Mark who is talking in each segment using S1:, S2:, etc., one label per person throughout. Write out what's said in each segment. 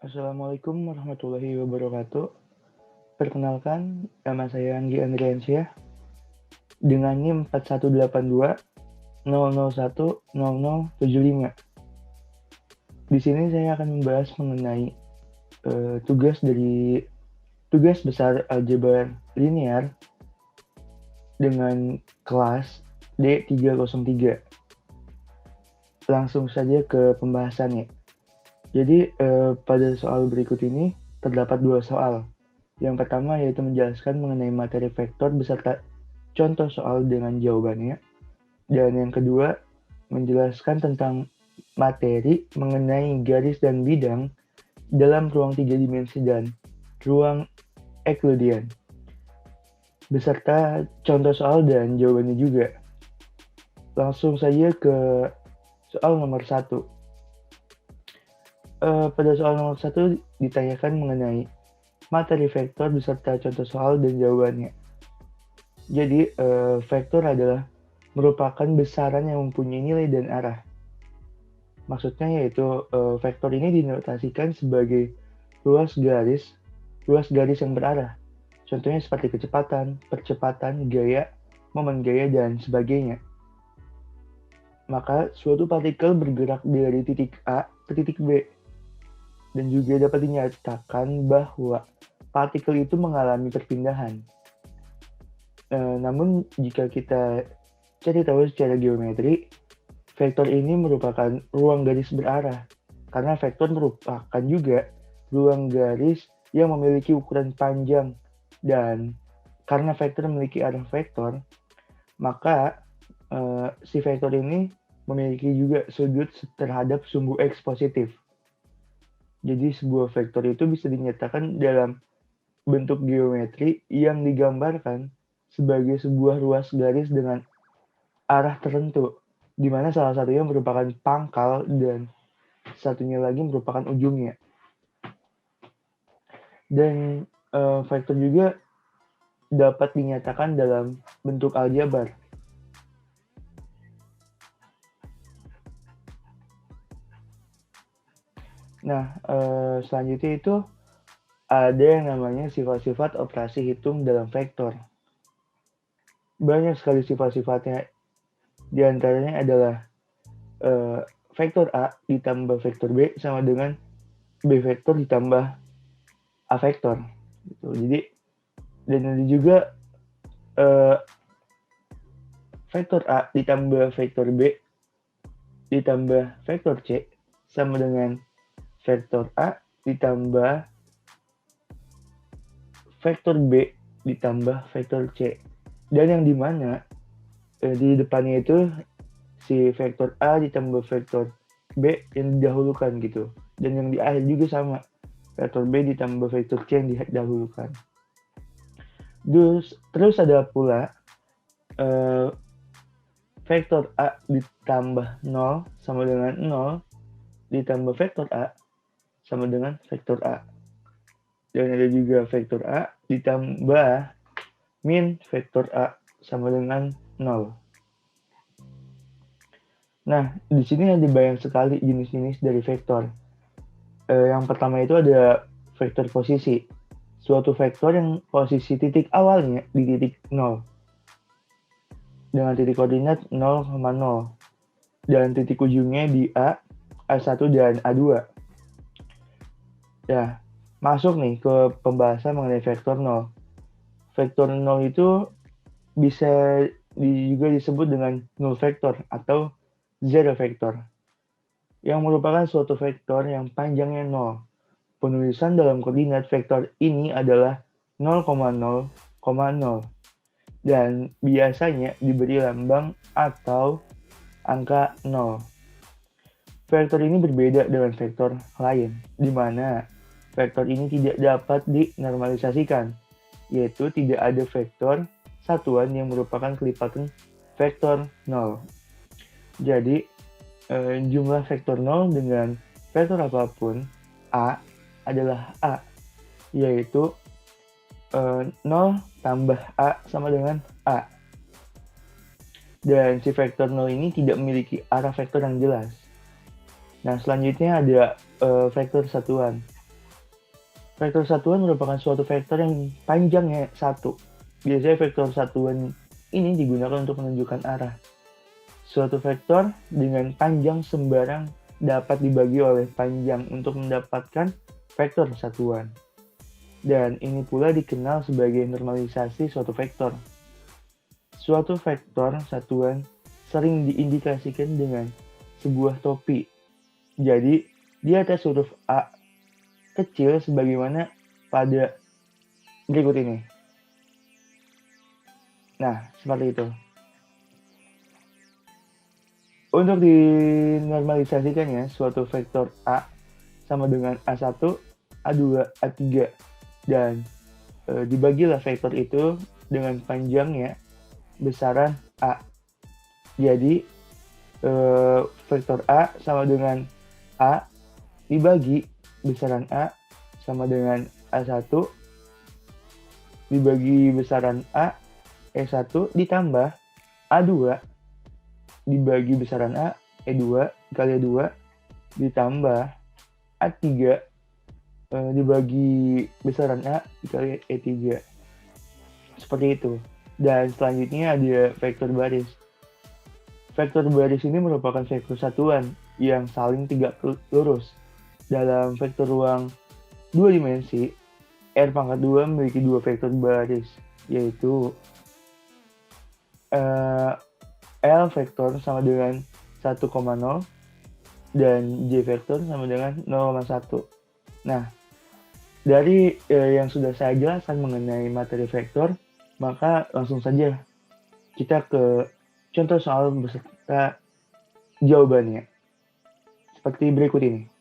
S1: Assalamualaikum warahmatullahi wabarakatuh. Perkenalkan, nama saya Anggi Andriansyah dengan NIM 4182 00100075. Di sini saya akan membahas mengenai tugas besar aljabar linear dengan kelas D303. Langsung saja ke pembahasannya. Jadi pada soal berikut ini terdapat dua soal. Yang pertama yaitu menjelaskan mengenai materi vektor beserta contoh soal dengan jawabannya. Dan yang kedua, menjelaskan tentang materi mengenai garis dan bidang dalam ruang 3 dimensi dan ruang Euclidean. Beserta contoh soal dan jawabannya juga. Langsung saja ke soal nomor 1. Pada soal nomor 1 ditanyakan mengenai materi vektor beserta contoh soal dan jawabannya. Jadi, vektor adalah merupakan besaran yang mempunyai nilai dan arah. Maksudnya yaitu vektor ini dinotasikan sebagai ruas garis yang berarah. Contohnya seperti kecepatan, percepatan, gaya, momen gaya, dan sebagainya. Maka suatu partikel bergerak dari titik A ke titik B. Dan juga dapat dinyatakan bahwa partikel itu mengalami perpindahan. Namun jika kita cari tahu secara geometri, vektor ini merupakan ruang garis berarah, karena vektor merupakan juga ruang garis yang memiliki ukuran panjang, dan karena vektor memiliki arah vektor, maka si vektor ini memiliki juga sudut terhadap sumbu X positif. Jadi sebuah vektor itu bisa dinyatakan dalam bentuk geometri yang digambarkan sebagai sebuah ruas garis dengan arah tertentu, di mana salah satunya merupakan pangkal dan satunya lagi merupakan ujungnya. Dan vektor juga dapat dinyatakan dalam bentuk aljabar. Nah, selanjutnya itu ada yang namanya sifat-sifat operasi hitung dalam vektor. Banyak sekali sifat-sifatnya. Di antaranya adalah vektor A ditambah vektor B sama dengan B vektor ditambah A vektor. Gitu. Jadi, dan ada juga vektor A ditambah vektor B ditambah vektor C sama dengan vektor A ditambah vektor B ditambah vektor C. Dan yang dimana di depannya itu si vektor A ditambah vektor B yang didahulukan gitu. Dan yang di akhir juga sama, vektor B ditambah vektor C yang didahulukan. Terus ada pula vektor A ditambah 0 sama dengan 0 ditambah vektor A sama dengan vektor A. Dan ada juga vektor A ditambah min vektor A sama dengan 0. Nah, di sini ada banyak sekali jenis-jenis dari vektor. Yang pertama itu ada vektor posisi. Suatu vektor yang posisi titik awalnya di titik 0. Dengan titik koordinat 0,0. Dan titik ujungnya di A, A1 dan A2. Ya, masuk nih ke pembahasan mengenai vektor 0. Vektor 0 itu bisa juga disebut dengan null vektor atau zero vektor, yang merupakan suatu vektor yang panjangnya 0. Penulisan dalam koordinat vektor ini adalah 0,0,0 dan biasanya diberi lambang atau angka 0. Vektor ini berbeda dengan vektor lain, di mana vektor ini tidak dapat dinormalisasikan, yaitu tidak ada vektor satuan yang merupakan kelipatan vektor 0. Jadi, jumlah vektor 0 dengan vektor apapun A adalah A, yaitu 0 tambah A sama dengan A. Dan si vektor 0 ini tidak memiliki arah vektor yang jelas. Nah, selanjutnya ada vektor satuan. Vektor satuan merupakan suatu vektor yang panjangnya 1. Biasanya vektor satuan ini digunakan untuk menunjukkan arah. Suatu vektor dengan panjang sembarang dapat dibagi oleh panjang untuk mendapatkan vektor satuan. Dan ini pula dikenal sebagai normalisasi suatu vektor. Suatu vektor satuan sering diindikasikan dengan sebuah topi. Jadi, di atas huruf A kecil sebagaimana pada berikut ini. Nah, seperti itu. Untuk dinormalisasikan ya, suatu vektor A sama dengan A1, A2, A3. Dan dibagilah vektor itu dengan panjangnya besaran A. Jadi, vektor A sama dengan A dibagi besaran A sama dengan A1 dibagi besaran A, E1 ditambah A2 dibagi besaran A, E2 kali E2 ditambah A3 dibagi besaran A dikali E3. Seperti itu. Dan selanjutnya ada vektor baris. Vektor baris ini merupakan vektor satuan yang saling tegak lurus. Dalam vektor ruang 2 dimensi, R pangkat 2 memiliki dua vektor baris, yaitu L vektor sama dengan 1,0 dan J vektor sama dengan 0,1. Nah, dari yang sudah saya jelaskan mengenai materi vektor, maka langsung saja kita ke contoh soal beserta jawabannya. Seperti berikut ini.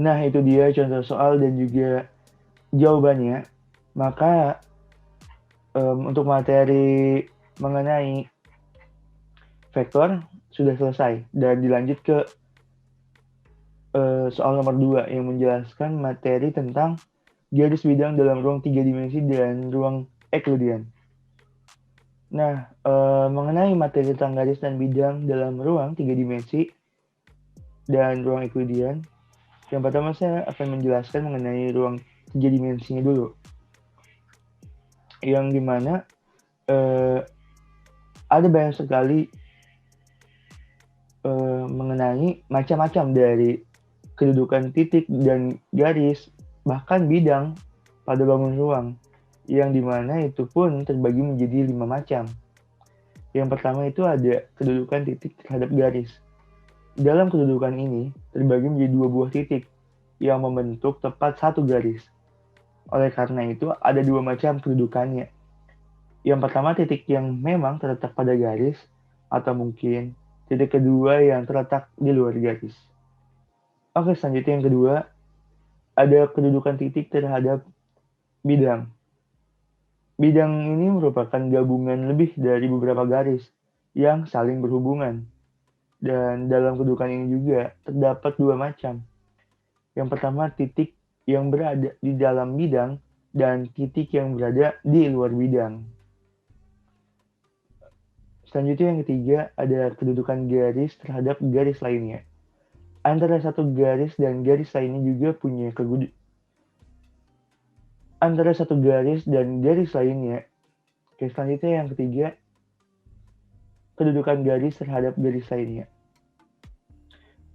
S1: Nah, itu dia contoh soal dan juga jawabannya. Maka untuk materi mengenai vektor sudah selesai dan dilanjut ke soal nomor 2 yang menjelaskan materi tentang garis bidang dalam ruang 3 dimensi dan ruang Euclidean. Nah, mengenai materi tentang garis dan bidang dalam ruang 3 dimensi dan ruang Euclidean, yang pertama saya akan menjelaskan mengenai ruang 3 dimensinya dulu. Yang dimana ada banyak sekali mengenai macam-macam dari kedudukan titik dan garis, bahkan bidang pada bangun ruang, yang dimana itu pun terbagi menjadi 5 macam. Yang pertama itu ada kedudukan titik terhadap garis. Dalam kedudukan ini terbagi menjadi 2 buah titik yang membentuk tepat satu garis. Oleh karena itu ada 2 macam kedudukannya. Yang pertama titik yang memang terletak pada garis, atau mungkin titik kedua yang terletak di luar garis. Oke, selanjutnya yang kedua, ada kedudukan titik terhadap bidang. Bidang ini merupakan gabungan lebih dari beberapa garis yang saling berhubungan. Dan dalam kedudukan ini juga terdapat 2 macam. Yang pertama titik yang berada di dalam bidang dan titik yang berada di luar bidang. Selanjutnya yang ketiga ada kedudukan garis terhadap garis lainnya. Antara satu garis dan garis lainnya juga punya Oke, selanjutnya yang ketiga, kedudukan garis terhadap garis lainnya.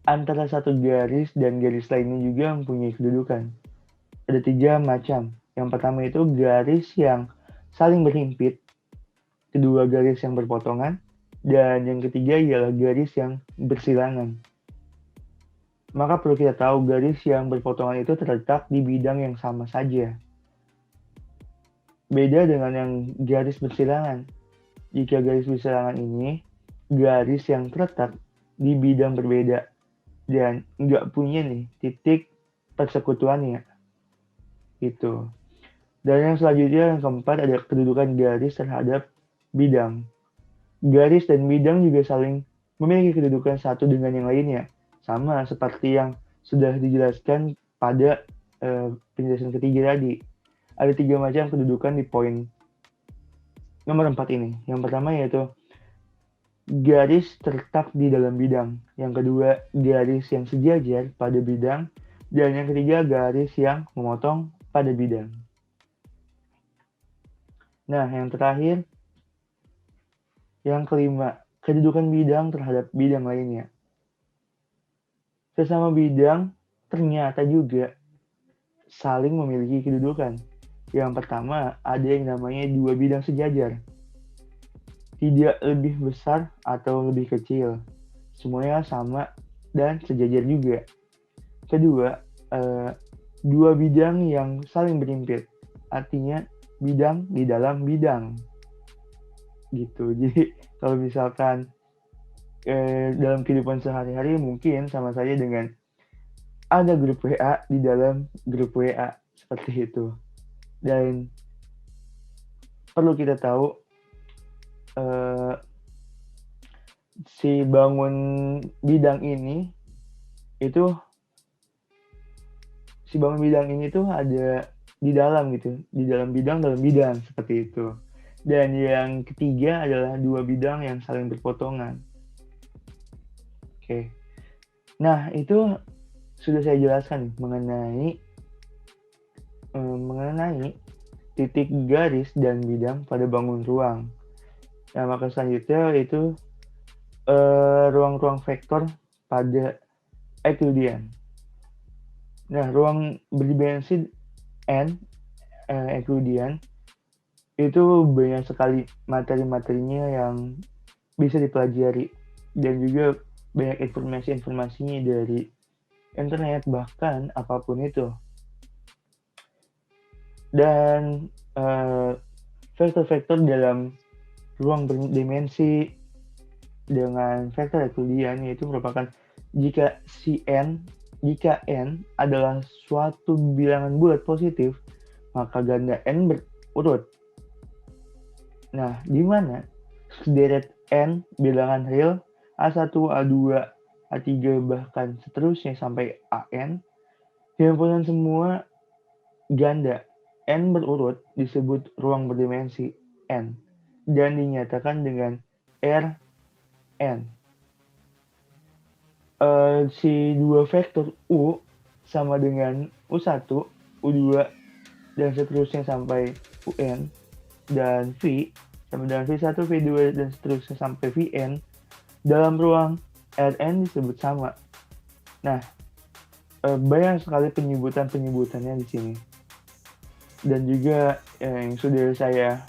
S1: Antara satu garis dan garis lainnya juga mempunyai kedudukan. Ada 3 macam. Yang pertama itu garis yang saling berhimpit, kedua garis yang berpotongan, dan yang ketiga ialah garis yang bersilangan. Maka perlu kita tahu garis yang berpotongan itu terletak di bidang yang sama saja. Beda dengan yang garis bersilangan. Jika garis bersilangan ini garis yang terletak di bidang berbeda dan nggak punya nih titik persekutuannya. Itu. Dan yang selanjutnya yang keempat ada kedudukan garis terhadap bidang. Garis dan bidang juga saling memiliki kedudukan satu dengan yang lainnya. Sama seperti yang sudah dijelaskan pada penjelasan ketiga tadi. Ada 3 macam kedudukan di poin nomor 4 ini. Yang pertama yaitu garis terletak di dalam bidang. Yang kedua, garis yang sejajar pada bidang. Dan yang ketiga, garis yang memotong pada bidang. Nah, yang terakhir, yang kelima, kedudukan bidang terhadap bidang lainnya. Sesama bidang ternyata juga saling memiliki kedudukan. Yang pertama, ada yang namanya 2 bidang sejajar. Tidak lebih besar atau lebih kecil. Semuanya sama dan sejajar juga. Kedua, 2 bidang yang saling berhimpit. Artinya bidang di dalam bidang. Gitu. Jadi kalau misalkan dalam kehidupan sehari-hari mungkin sama saja dengan ada grup WA di dalam grup WA. Seperti itu. Dan perlu kita tahu si bangun bidang ini tuh ada di dalam gitu, di dalam bidang seperti itu. Dan yang ketiga adalah 2 bidang yang saling berpotongan. Oke. Nah, itu sudah saya jelaskan mengenai titik garis dan bidang pada bangun ruang. Nah, maka selanjutnya itu ruang-ruang vektor pada Euclidean. Nah, ruang berdimensi N Euclidean itu banyak sekali materi-materinya yang bisa dipelajari dan juga banyak informasi-informasinya dari internet, bahkan apapun itu. Dan vektor-vektor dalam ruang berdimensi dengan vektor Euclidean yaitu merupakan jika n adalah suatu bilangan bulat positif, maka ganda n berurut. Nah, di mana sederet n bilangan real A1, A2, A3 bahkan seterusnya sampai AN, himpunan semua ganda n berurut disebut ruang berdimensi n dan dinyatakan dengan Rn. Si 2 vektor U sama dengan U1, U2, dan seterusnya sampai UN, dan V sama dengan V1, V2, dan seterusnya sampai Vn dalam ruang Rn disebut sama. Nah, banyak sekali penyebutannya di sini. Dan juga yang sudah saya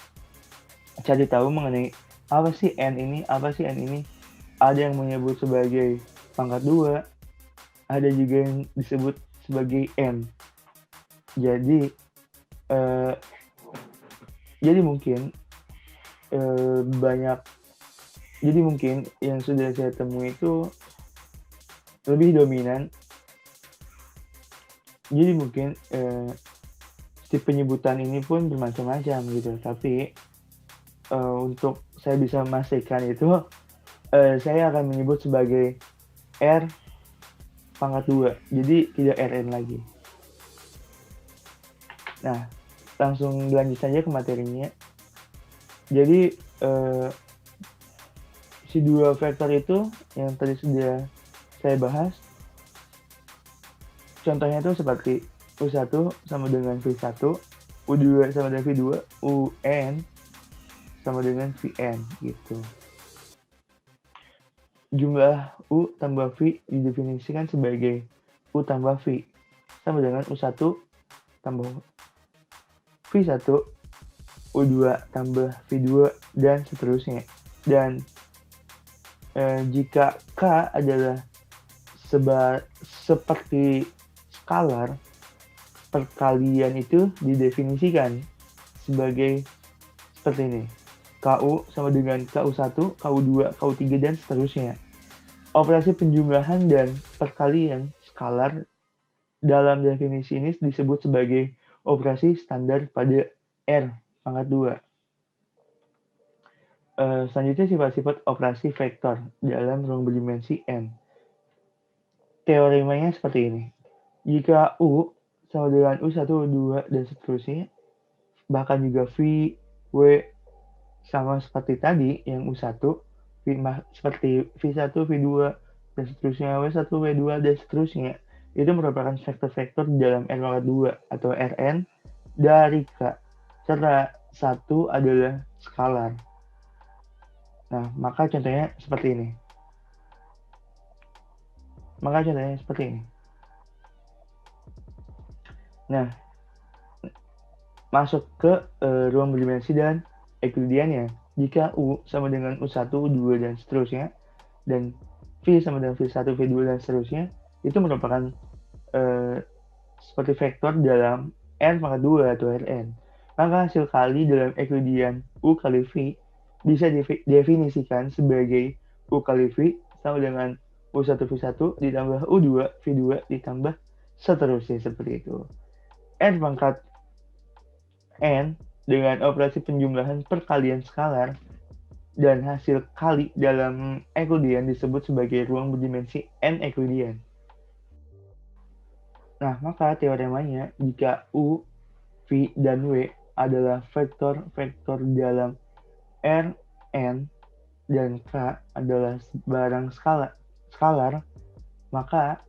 S1: cari tahu mengenai apa sih N ini. Ada yang menyebut sebagai pangkat 2, ada juga yang disebut sebagai N. Jadi mungkin jadi mungkin yang sudah saya temui itu lebih dominan. Jadi mungkin si penyebutan ini pun bermacam-macam gitu. Tapi untuk saya bisa memastikan itu saya akan menyebut sebagai R pangkat 2. Jadi tidak Rn lagi. Nah, langsung lanjut saja ke materinya. Jadi si 2 vektor itu yang tadi sudah saya bahas, contohnya itu seperti U1 sama dengan V1, U2 sama dengan V2, UN, sama dengan Vn gitu. Jumlah U tambah V didefinisikan sebagai U tambah V sama dengan U1 tambah V1, U2 tambah V2, dan seterusnya. Dan jika K adalah seperti skalar, perkalian itu didefinisikan sebagai seperti ini. KU sama dengan KU1, KU2, KU3, dan seterusnya. Operasi penjumlahan dan perkalian skalar dalam definisi ini disebut sebagai operasi standar pada R pangkat 2. Selanjutnya sifat-sifat operasi vektor dalam ruang berdimensi N. Teoremanya seperti ini. Jika U sama dengan U1, U2, dan seterusnya, bahkan juga V, W, sama seperti tadi yang U1, seperti V1, V2, dan seterusnya, W1, W2, dan seterusnya, itu merupakan vektor-vektor dalam R2 atau Rn dari K, serta satu adalah skalar. Nah, maka contohnya seperti ini. Nah, masuk ke ruang berdimensi dan Euclideannya. Jika U sama dengan U1, U2, dan seterusnya, dan V sama dengan V1, V2, dan seterusnya, itu merupakan seperti vektor dalam N pangkat 2 atau Rn. Maka hasil kali dalam Euclidean U kali V bisa definisikan sebagai U kali V sama dengan U1 V1 ditambah U2 V2 ditambah seterusnya seperti itu. N pangkat N dengan operasi penjumlahan perkalian skalar dan hasil kali dalam Euclidean disebut sebagai ruang berdimensi N Euclidean. Nah, maka teoremanya jika U, V, dan W adalah vektor-vektor dalam R, N, dan K adalah barang skalar, maka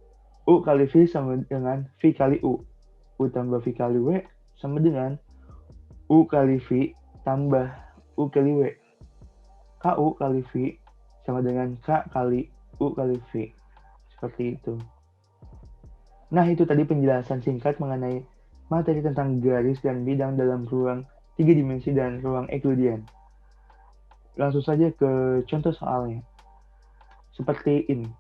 S1: U kali V sama dengan V kali U. U tambah V kali W sama dengan U kali V tambah U kali W. KU kali V sama dengan K kali U kali V. Seperti itu. Nah, itu tadi penjelasan singkat mengenai materi tentang garis dan bidang dalam ruang 3 dimensi dan ruang Euclidean. Langsung saja ke contoh soalnya. Seperti ini.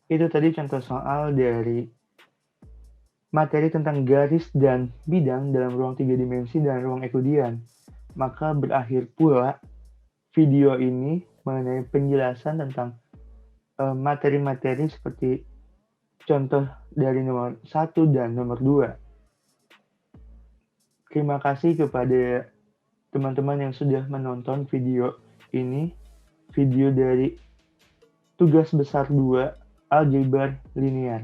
S1: Itu tadi contoh soal dari materi tentang garis dan bidang dalam ruang 3 dimensi dan ruang Euclidean. Maka berakhir pula video ini mengenai penjelasan tentang materi-materi seperti contoh dari nomor 1 dan nomor 2. Terima kasih kepada teman-teman yang sudah menonton video ini, video dari tugas besar 2 aljabar linear.